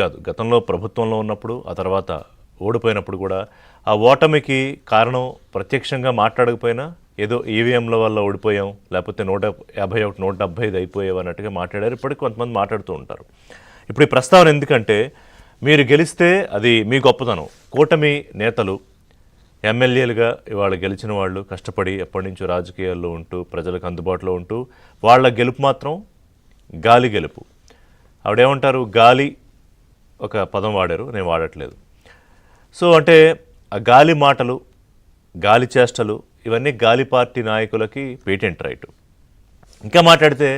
కాదు. గతంలో ప్రభుత్వంలో ఉన్నప్పుడు, ఆ తర్వాత ఓడిపోయినప్పుడు కూడా ఆ ఓటమికి కారణం ప్రత్యక్షంగా మాట్లాడకపోయినా ఏదో ఈవీఎంల వల్ల ఓడిపోయాం, లేకపోతే 151, 175 అయిపోయావు అన్నట్టుగా మాట్లాడారు. ఇప్పటికి కొంతమంది మాట్లాడుతూ ఉంటారు. ఇప్పుడు ఈ ప్రస్తావన ఎందుకంటే, మీరు గెలిస్తే అది మీ గొప్పతనం. కూటమి నేతలు ఎమ్మెల్యేలుగా ఇవాళ గెలిచిన వాళ్ళు కష్టపడి ఎప్పటి నుంచో రాజకీయాల్లో ఉంటూ ప్రజలకు అందుబాటులో ఉంటూ వాళ్ళ గెలుపు మాత్రం గాలి గెలుపు. ఆవిడేమంటారు, గాలి ఒక పదం వాడారు, నేను వాడట్లేదు. సో అంటే ఆ గాలి మాటలు, గాలి చేష్టలు ఇవన్నీ గాలి పార్టీ నాయకులకి పేటెంట్ రైట్. ఇంకా మాట్లాడితే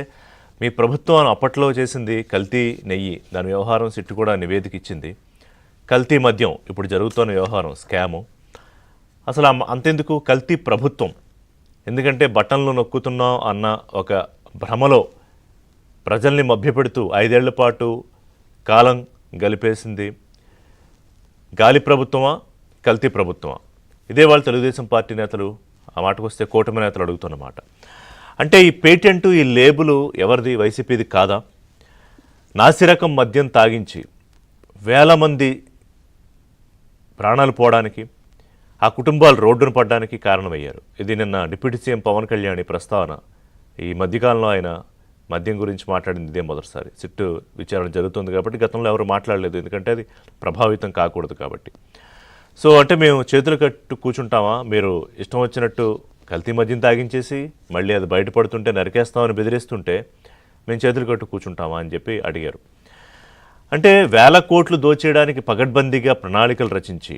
మీ ప్రభుత్వం అప్పట్లో చేసింది కల్తీ నెయ్యి, దాని వ్యవహారం సిట్టు కూడా నివేదిక ఇచ్చింది. కల్తీ మద్యం ఇప్పుడు జరుగుతున్న వ్యవహారం స్కాము. అసలు అంతెందుకు కల్తీ ప్రభుత్వం, ఎందుకంటే బటన్లు నొక్కుతున్నాం అన్న ఒక భ్రమలో ప్రజల్ని మభ్యపెడుతూ 5 ఏళ్ల పాటు కాలం గలిపేసింది గాలి ప్రభుత్వమా కల్తీ ప్రభుత్వమా? ఇదే వాళ్ళు తెలుగుదేశం పార్టీ నేతలు, ఆ మాటకు వస్తే కూటమి నేతలు అడుగుతున్నమాట. అంటే ఈ పేటెంటు, ఈ లేబులు ఎవరిది? వైసీపీది కాదా? నాసిరకం మద్యం తాగించి వేల మంది ప్రాణాలు పోవడానికి, ఆ కుటుంబాలు రోడ్డును పడడానికి కారణమయ్యారు. ఇది నిన్న డిప్యూటీ సీఎం పవన్ కళ్యాణ్ ప్రస్తావన. ఈ మధ్యకాలంలో ఆయన మద్యం గురించి మాట్లాడింది ఇదే మొదటిసారి. సిట్టు విచారణ జరుగుతుంది కాబట్టి గతంలో ఎవరు మాట్లాడలేదు, ఎందుకంటే అది ప్రభావితం కాకూడదు కాబట్టి. సో అంటే మేము చేతులు కట్టు కూర్చుంటామా, మీరు ఇష్టం వచ్చినట్టు కల్తీ మద్యం తాగించేసి మళ్ళీ అది బయటపడుతుంటే నరికేస్తామని బెదిరిస్తుంటే మేము చేతులు కట్టు కూర్చుంటామా అని చెప్పి అడిగారు. అంటే 1000 కోట్లు దోచేయడానికి పగడ్బందీగా ప్రణాళికలు రచించి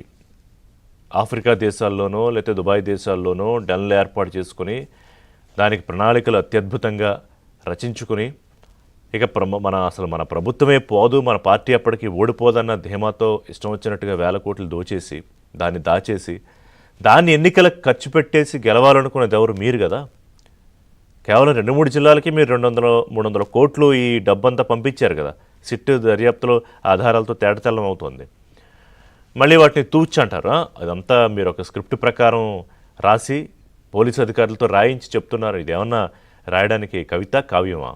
ఆఫ్రికా దేశాల్లోనో లేకపోతే దుబాయ్ దేశాల్లోనో డన్లు ఏర్పాటు చేసుకుని దానికి ప్రణాళికలు అత్యద్భుతంగా రచించుకుని ఇక మన ప్రభుత్వమే పోదు, మన పార్టీ అప్పటికి ఓడిపోదన్న ధీమాతో ఇష్టం వచ్చినట్టుగా 1000 కోట్లు దోచేసి దాన్ని దాచేసి దాన్ని ఎన్నికలకు ఖర్చు పెట్టేసి గెలవాలనుకున్నది ఎవరు? మీరు కదా. కేవలం 2-3 జిల్లాలకి మీరు 200-300 కోట్లు ఈ డబ్బంతా పంపించారు కదా. సిట్టు దర్యాప్తులో ఆధారాలతో తేటతెల్లం అవుతోంది. మళ్ళీ వాటిని తూచంటారా? అదంతా మీరు ఒక స్క్రిప్ట్ ప్రకారం రాసి పోలీసు అధికారులతో రాయించి చెప్తున్నారు. ఇదేమన్నా రాయడానికి కవిత కావ్యమా?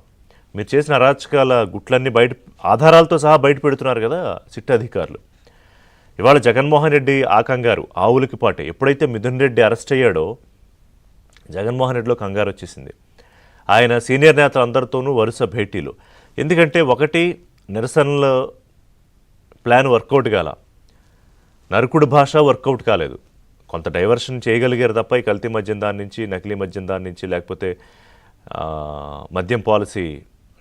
మీరు చేసిన అరాచకాల గుట్లన్నీ ఆధారాలతో సహా బయట పెడుతున్నారు కదా సిట్ అధికారులు. ఇవాళ జగన్మోహన్ రెడ్డి ఆ కంగారు, ఆవులకి పాటే. ఎప్పుడైతే మిథున్ రెడ్డి అరెస్ట్ అయ్యాడో జగన్మోహన్ రెడ్డిలో కంగారు వచ్చేసింది. ఆయన సీనియర్ నేతలందరితోనూ వరుస భేటీలు. ఎందుకంటే ఒకటి, నిరసనల ప్లాన్ వర్కౌట్ కాల, నరకుడు భాష వర్కౌట్ కాలేదు. కొంత డైవర్షన్ చేయగలిగారు తప్ప ఈ కల్తీ మద్యం దాని నుంచి, నకిలీ మద్యం దాని నుంచి, లేకపోతే మద్యం పాలసీ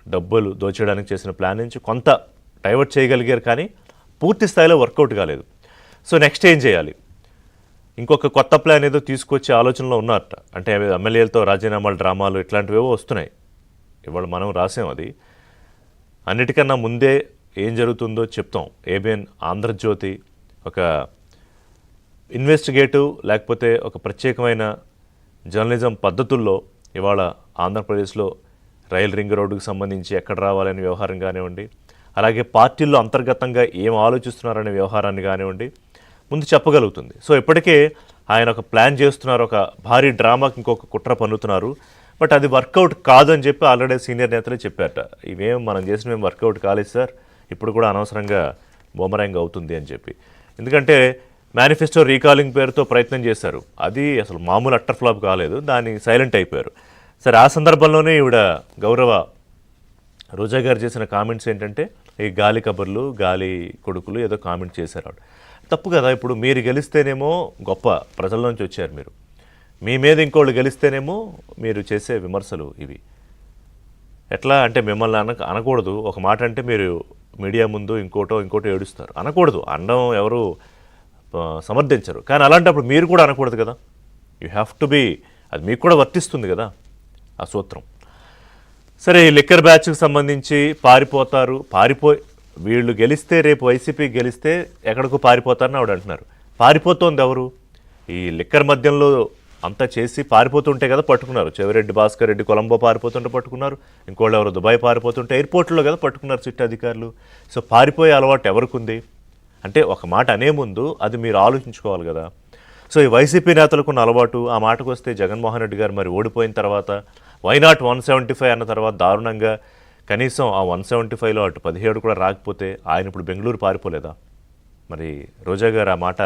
డబ్బులు దోచేయడానికి చేసిన ప్లాన్ నుంచి కొంత డైవర్ట్ చేయగలిగారు, కానీ పూర్తి స్థాయిలో వర్కౌట్ కాలేదు. సో నెక్స్ట్ ఏం చేయాలి? ఇంకొక కొత్త ప్లాన్ ఏదో తీసుకొచ్చే ఆలోచనలో ఉన్నారట. అంటే ఎమ్మెల్యేలతో రాజీనామాలు, డ్రామాలు ఇట్లాంటివేవో వస్తున్నాయి. ఇవాళ మనం రాసాం అది. అన్నిటికన్నా ముందే ఏం జరుగుతుందో చెప్తాం. ఏబిఎన్ ఆంధ్రజ్యోతి ఒక ఇన్వెస్టిగేటివ్ లేకపోతే ఒక ప్రత్యేకమైన జర్నలిజం పద్ధతుల్లో ఇవాళ ఆంధ్రప్రదేశ్లో రైల్ రింగ్ రోడ్డుకు సంబంధించి ఎక్కడ రావాలనే వ్యవహారం కానివ్వండి, అలాగే పార్టీల్లో అంతర్గతంగా ఏం ఆలోచిస్తున్నారనే వ్యవహారాన్ని కానివ్వండి ముందు చెప్పగలుగుతుంది. సో ఇప్పటికే ఆయన ఒక ప్లాన్ చేస్తున్నారు, ఒక భారీ డ్రామాకి ఇంకొక కుట్ర పన్నుతున్నారు. బట్ అది వర్కౌట్ కాదని చెప్పి ఆల్రెడీ సీనియర్ నేతలే చెప్పారట. ఇవేం మనం చేసినవేం వర్కౌట్ కాలేదు సార్, ఇప్పుడు కూడా అనవసరంగా బొమరాంగ్ అవుతుంది అని చెప్పి. ఎందుకంటే మేనిఫెస్టో రీకాలింగ్ పేరుతో ప్రయత్నం చేశారు, అది అసలు మామూలు అట్టర్ ఫ్లాప్ కాలేదు, దాన్ని సైలెంట్ అయిపోయారు. సరే, ఆ సందర్భంలోనే ఈవిడ గౌరవ రోజా గారు చేసిన కామెంట్స్ ఏంటంటే ఈ గాలి కబుర్లు, గాలి కొడుకులు ఏదో కామెంట్ చేశారు. ఆవిడ తప్పు కదా. ఇప్పుడు మీరు గెలిస్తేనేమో గొప్ప, ప్రజల్లోంచి వచ్చారు మీరు, మీ మీద ఇంకోళ్ళు గెలిస్తేనేమో మీరు చేసే విమర్శలు ఇవి ఎట్లా అంటే మిమ్మల్ని అనకూడదు. ఒక మాట అంటే మీరు మీడియా ముందు ఇంకోటో ఏడుస్తారు, అనకూడదు. అనడం ఎవరు సమర్థించరు. కానీ అలాంటప్పుడు మీరు కూడా అనకూడదు కదా. యూ హ్యావ్ టు బీ, అది మీకు కూడా వర్తిస్తుంది కదా ఆ సూత్రం. సరే, ఈ లిక్కర్ బ్యాచ్కి సంబంధించి వీళ్ళు గెలిస్తే, రేపు వైసీపీ గెలిస్తే ఎక్కడికో పారిపోతారని ఆవిడ అంటున్నారు. పారిపోతోంది ఎవరు? ఈ లిక్కర్ మధ్యంలో అంతా చేసి పారిపోతుంటే కదా పట్టుకున్నారు. చెవిరెడ్డి భాస్కర్ రెడ్డి కొలంబో పారిపోతుంటే పట్టుకున్నారు, ఇంకోళ్ళు ఎవరు దుబాయ్ పారిపోతుంటే ఎయిర్పోర్ట్లో కదా పట్టుకున్నారు సిట్ అధికారులు. సో పారిపోయే అలవాటు ఎవరికి ఉంది అంటే ఒక మాట అనే ముందు అది మీరు ఆలోచించుకోవాలి కదా. సో ఈ వైసీపీ నేతలకున్న అలవాటు, ఆ మాటకు వస్తే జగన్మోహన్ రెడ్డి గారు మరి ఓడిపోయిన తర్వాత వైనాట్ 175 అన్న తర్వాత దారుణంగా కనీసం ఆ 175లో అటు 17 కూడా రాకపోతే ఆయన ఇప్పుడు బెంగళూరు పారిపోలేదా? మరి రోజా గారు ఆ మాట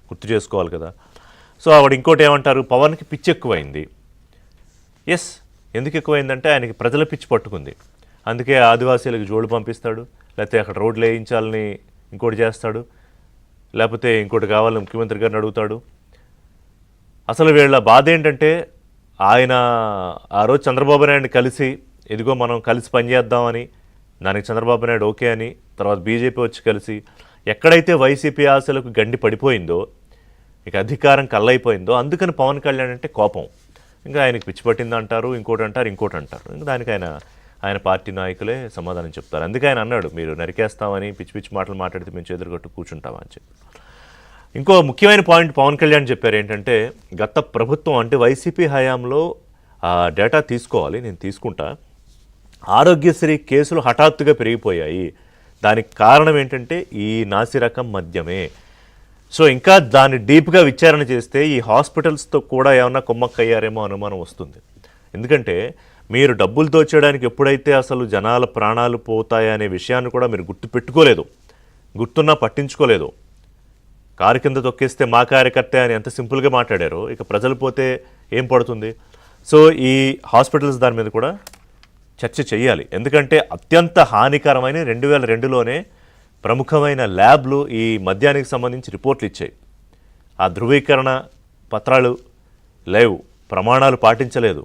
గుర్తు చేసుకోవాలి కదా. సో ఆవిడ ఇంకోటి ఏమంటారు, పవన్కి పిచ్చి ఎక్కువైంది. ఎస్, ఎందుకు ఎక్కువైందంటే ఆయనకి ప్రజల పిచ్చి పట్టుకుంది. అందుకే ఆదివాసీలకు జోడు పంపిస్తాడు, లేకపోతే అక్కడ రోడ్లు వేయించాలని ఇంకోటి చేస్తాడు, లేకపోతే ఇంకోటి కావాలని ముఖ్యమంత్రి గారిని అడుగుతాడు. అసలు వీళ్ళ బాధ ఏంటంటే ఆయన ఆ రోజు చంద్రబాబు నాయుడిని కలిసి ఇదిగో మనం కలిసి పనిచేద్దామని, దానికి చంద్రబాబు నాయుడు ఓకే అని, తర్వాత బీజేపీ వచ్చి కలిసి ఎక్కడైతే వైసీపీ ఆశలకు గండి పడిపోయిందో, ఇక అధికారం కళ్ళైపోయిందో, అందుకని పవన్ కళ్యాణ్ అంటే కోపం. ఇంకా ఆయనకి పిచ్చి పట్టింది అంటారు, ఇంకోటి అంటారు. ఇంకా దానికి ఆయన పార్టీ నాయకులే సమాధానం చెప్తారు. అందుకే ఆయన అన్నాడు, మీరు నరికేస్తామని పిచ్చి పిచ్చి మాటలు మాట్లాడితే మేము ఎదురుగట్టు కూర్చుంటామని చెప్పి. ఇంకో ముఖ్యమైన పాయింట్ పవన్ కళ్యాణ్ చెప్పారు ఏంటంటే, గత ప్రభుత్వం అంటే వైసీపీ హయాంలో ఆ డేటా తీసుకోవాలి, నేను తీసుకుంటా, ఆరోగ్యశ్రీ కేసులు హఠాత్తుగా పెరిగిపోయాయి. దానికి కారణం ఏంటంటే ఈ నాసిరకం మద్యమే. సో ఇంకా దాన్ని డీప్గా విచారణ చేస్తే ఈ హాస్పిటల్స్తో కూడా ఏమన్నా కుమ్మక్కయ్యారేమో అనుమానం వస్తుంది. ఎందుకంటే మీరు డబ్బులు దోచేయడానికి ఎప్పుడైతే అసలు జనాల ప్రాణాలు పోతాయనే విషయాన్ని కూడా మీరు గుర్తుపెట్టుకోలేదు, గుర్తున్నా పట్టించుకోలేదు. కారు కింద తొక్కేస్తే మా కార్యకర్త అని ఎంత సింపుల్గా మాట్లాడారో, ఇక ప్రజలు పోతే ఏం పడుతుంది. సో ఈ హాస్పిటల్స్ దాని మీద కూడా చర్చ చేయాలి. ఎందుకంటే అత్యంత హానికరమైన 2002లోనే ప్రముఖమైన ల్యాబ్లు ఈ మద్యానికి సంబంధించి రిపోర్ట్లు ఇచ్చాయి. ఆ ధృవీకరణ పత్రాలు లేవు, ప్రమాణాలు పాటించలేదు.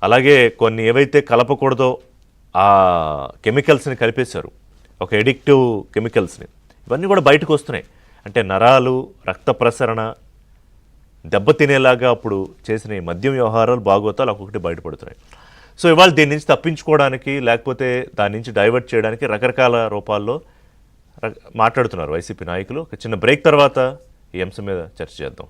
అలాగే కొన్ని ఏవైతే కలపకూడదో ఆ కెమికల్స్ని కలిపేశారు, ఒక ఎడిక్టివ్ కెమికల్స్ని. ఇవన్నీ కూడా బయటకు వస్తున్నాయి. అంటే నరాలు, రక్త ప్రసరణ దెబ్బతినేలాగా అప్పుడు చేసిన ఈ మద్యం వ్యవహారాలు, భాగోతాలు ఒక్కొక్కటి బయటపడుతున్నాయి. సో ఇవాళ దీని నుంచి తప్పించుకోవడానికి, లేకపోతే దాని నుంచి డైవర్ట్ చేయడానికి రకరకాల రూపాల్లో మాట్లాడుతున్నారు వైసీపీ నాయకులు. ఒక చిన్న బ్రేక్ తర్వాత ఈ అంశం మీద చర్చ చేద్దాం.